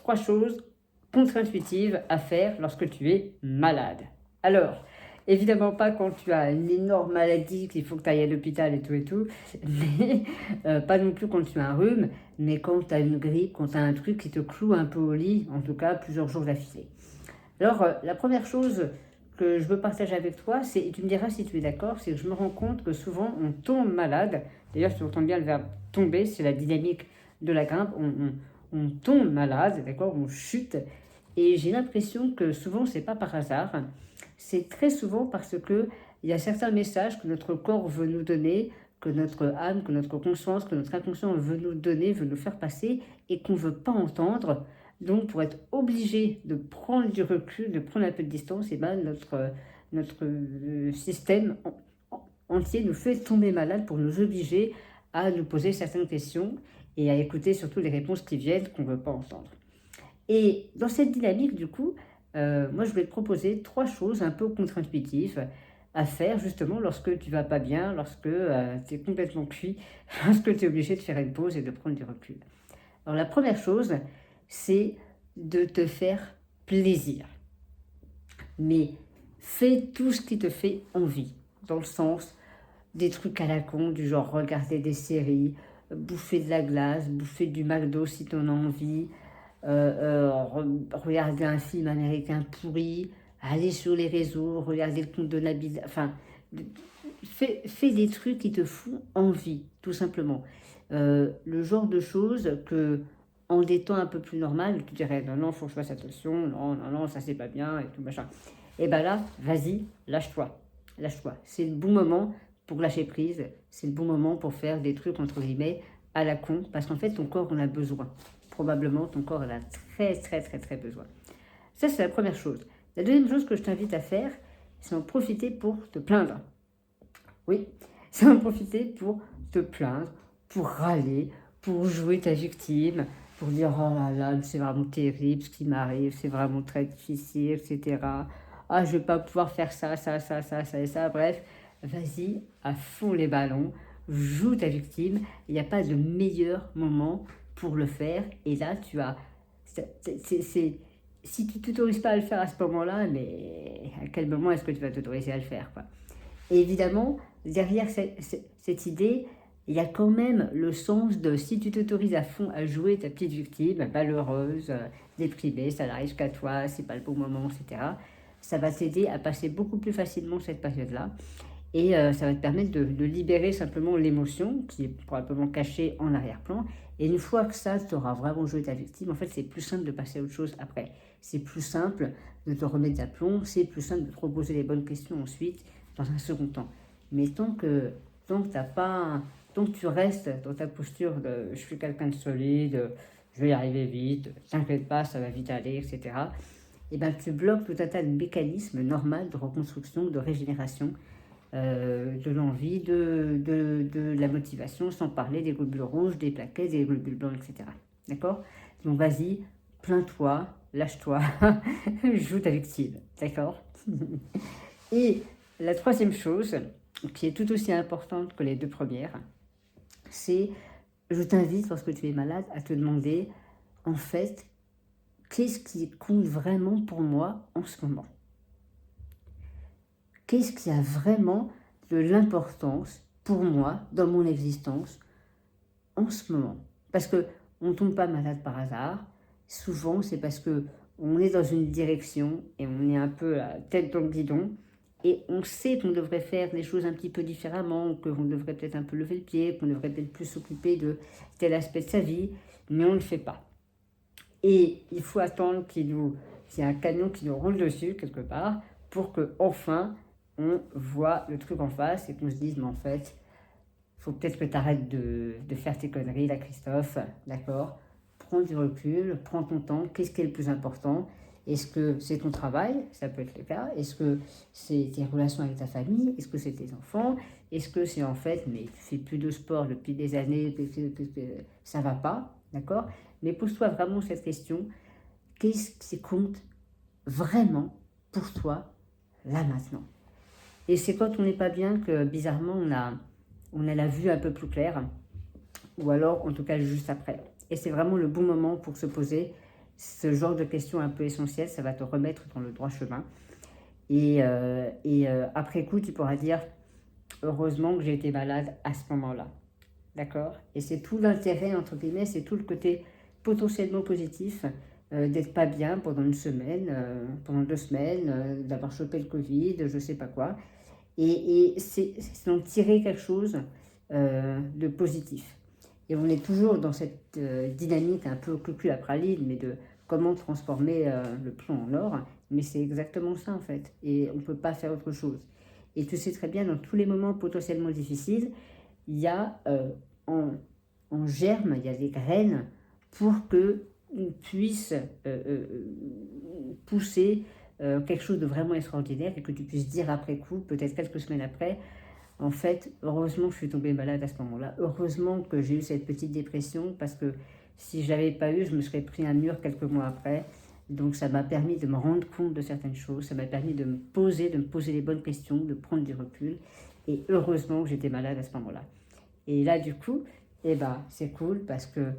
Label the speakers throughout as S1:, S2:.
S1: 3 choses contre-intuitives à faire lorsque tu es malade. Alors, évidemment pas quand tu as une énorme maladie qu'il faut que tu ailles à l'hôpital et tout, mais pas non plus quand tu as un rhume, mais quand tu as une grippe, quand tu as un truc qui te cloue un peu au lit, en tout cas plusieurs jours d'affilée. Alors, la première chose que je veux partager avec toi, c'est, et tu me diras si tu es d'accord, c'est que je me rends compte que souvent on tombe malade. D'ailleurs, tu entends bien le verbe tomber, c'est la dynamique de la grimpe. On tombe malade, d'accord, on chute. Et j'ai l'impression que souvent, c'est pas par hasard. C'est très souvent parce que il y a certains messages que notre corps veut nous donner, que notre âme, que notre conscience, que notre inconscient veut nous donner, veut nous faire passer, et qu'on ne veut pas entendre. Donc, pour être obligé de prendre du recul, de prendre un peu de distance, et ben notre système entier nous fait tomber malade pour nous obliger à nous poser certaines questions et à écouter surtout les réponses qui viennent qu'on ne veut pas entendre. Et dans cette dynamique, du coup, moi, je vais te proposer 3 choses un peu contre-intuitives à faire justement lorsque tu vas pas bien, lorsque tu es complètement cuit, lorsque tu es obligé de faire une pause et de prendre du recul. Alors, la première chose, c'est de te faire plaisir. Mais fais tout ce qui te fait envie, dans le sens des trucs à la con, du genre regarder des séries, bouffer de la glace, bouffer du McDo si tu en as envie, regarder un film américain pourri, aller sur les réseaux, regarder le compte de la bise, enfin, fais des trucs qui te font envie, tout simplement. Le genre de choses que, en des temps un peu plus normal, tu dirais non, non, faut que je fasse attention, non, non, non, ça c'est pas bien et tout machin. Et ben là, vas-y, lâche-toi, lâche-toi. C'est le bon moment pour lâcher prise, c'est le bon moment pour faire des trucs entre guillemets à la con, parce qu'en fait ton corps en a besoin. Probablement ton corps en a très très très très besoin. Ça c'est la première chose. La deuxième chose que je t'invite à faire, c'est en profiter pour te plaindre. Oui, c'est en profiter pour te plaindre, pour râler, pour jouer ta victime, pour dire oh là là, c'est vraiment terrible ce qui m'arrive, c'est vraiment très difficile, etc. Ah, je vais pas pouvoir faire ça, ça, ça, ça, ça et ça. Bref, vas-y à fond les ballons, joue ta victime. Il n'y a pas de meilleur moment pour le faire. Et là, tu as, si tu t'autorises pas à le faire à ce moment-là, mais à quel moment est-ce que tu vas t'autoriser à le faire, quoi? Et évidemment, derrière cette idée, il y a quand même le sens de si tu t'autorises à fond à jouer ta petite victime, malheureuse, déprimée, ça n'arrive qu'à toi, c'est pas le bon moment, etc. Ça va t'aider à passer beaucoup plus facilement cette période-là. Et ça va te permettre de libérer simplement l'émotion qui est probablement cachée en arrière-plan. Et une fois que ça, tu auras vraiment joué ta victime, en fait, c'est plus simple de passer à autre chose après. C'est plus simple de te remettre d'aplomb, c'est plus simple de te reposer les bonnes questions ensuite, dans un second temps. Mais t'as pas, tant que tu restes dans ta posture de je suis quelqu'un de solide, je vais y arriver vite, t'inquiète pas, ça va vite aller, etc. Et ben tu bloques tout un tas de mécanismes normaux de reconstruction, de régénération, de l'envie, de la motivation, sans parler des globules rouges, des plaquettes, des globules blancs, etc. D'accord? Donc vas-y, plains-toi, lâche-toi, joue ta victime, d'accord? Et la troisième chose, qui est tout aussi importante que les 2 premières, c'est, je t'invite lorsque tu es malade à te demander, en fait, qu'est-ce qui compte vraiment pour moi en ce moment? Qu'est-ce qui a vraiment de l'importance pour moi dans mon existence en ce moment? Parce que on ne tombe pas malade par hasard. Souvent, c'est parce que on est dans une direction et on est un peu la tête dans le guidon et on sait qu'on devrait faire les choses un petit peu différemment, qu'on devrait peut-être un peu lever le pied, qu'on devrait peut-être plus s'occuper de tel aspect de sa vie, mais on ne le fait pas. Et il faut attendre qu'il y ait un camion qui nous roule dessus quelque part pour que enfin on voit le truc en face et qu'on se dise mais en fait faut peut-être que tu arrêtes de faire tes conneries là Christophe, d'accord? Prends du recul, prends ton temps, qu'est-ce qui est le plus important? Est-ce que c'est ton travail? Ça peut être le cas. Est-ce que c'est tes relations avec ta famille? Est-ce que c'est tes enfants? Est-ce que c'est en fait, mais tu fais plus de sport depuis des années, que ça va pas, d'accord? Mais pose-toi vraiment cette question, qu'est-ce qui compte vraiment pour toi là maintenant? Et c'est quand on n'est pas bien que bizarrement on a la vue un peu plus claire, ou alors en tout cas juste après. Et c'est vraiment le bon moment pour se poser ce genre de questions un peu essentielles, ça va te remettre dans le droit chemin. Après coup, tu pourras dire, heureusement que j'ai été malade à ce moment-là. D'accord? Et c'est tout l'intérêt, entre guillemets, c'est tout le côté potentiellement positif d'être pas bien pendant une semaine, pendant 2 semaines, d'avoir chopé le Covid, je sais pas quoi. Et c'est d'en tirer quelque chose de positif. Et on est toujours dans cette dynamique un peu cucu à praline, mais de comment transformer le plomb en or. Mais c'est exactement ça en fait. Et on ne peut pas faire autre chose. Et tu sais très bien, dans tous les moments potentiellement difficiles, il y a en germe, il y a des graines pour que on puisse pousser quelque chose de vraiment extraordinaire et que tu puisses dire après coup, peut-être quelques semaines après, en fait, heureusement que je suis tombée malade à ce moment-là, heureusement que j'ai eu cette petite dépression parce que si je l'avais pas eu, je me serais pris un mur quelques mois après. Donc ça m'a permis de me rendre compte de certaines choses, ça m'a permis de me poser les bonnes questions, de prendre du recul. Et heureusement que j'étais malade à ce moment-là. Et là, du coup, eh ben, c'est cool parce que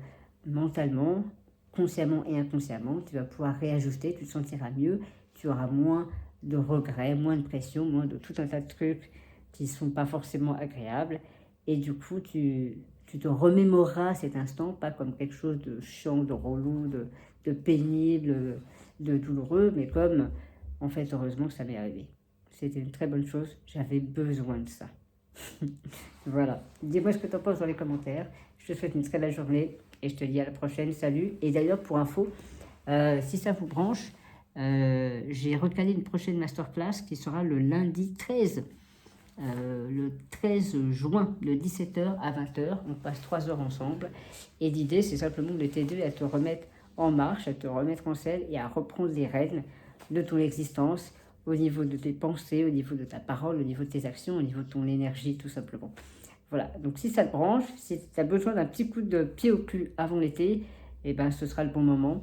S1: mentalement, consciemment et inconsciemment, tu vas pouvoir réajuster, tu te sentiras mieux, tu auras moins de regrets, moins de pression, moins de tout un tas de trucs qui ne sont pas forcément agréables. Et du coup, tu te remémoreras cet instant, pas comme quelque chose de chiant, de relou, de pénible, de douloureux, mais comme, en fait, heureusement que ça m'est arrivé. C'était une très bonne chose, j'avais besoin de ça. Voilà. Dis-moi ce que tu en penses dans les commentaires. Je te souhaite une très belle journée et je te dis à la prochaine. Salut. Et d'ailleurs, pour info, si ça vous branche, j'ai recalé une prochaine masterclass qui sera le lundi 13. Le 13 juin, de 17h à 20h. On passe 3 heures ensemble. Et l'idée, c'est simplement de t'aider à te remettre en marche, à te remettre en selle et à reprendre les rênes de ton existence au niveau de tes pensées, au niveau de ta parole, au niveau de tes actions, au niveau de ton énergie, tout simplement. Voilà, donc si ça te branche, si tu as besoin d'un petit coup de pied au cul avant l'été, eh ben, ce sera le bon moment.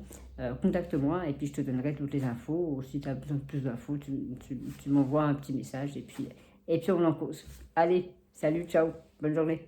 S1: Contacte-moi et puis je te donnerai toutes les infos. Ou si tu as besoin de plus d'infos, tu m'envoies un petit message et puis on en cause. Allez, salut, ciao, bonne journée.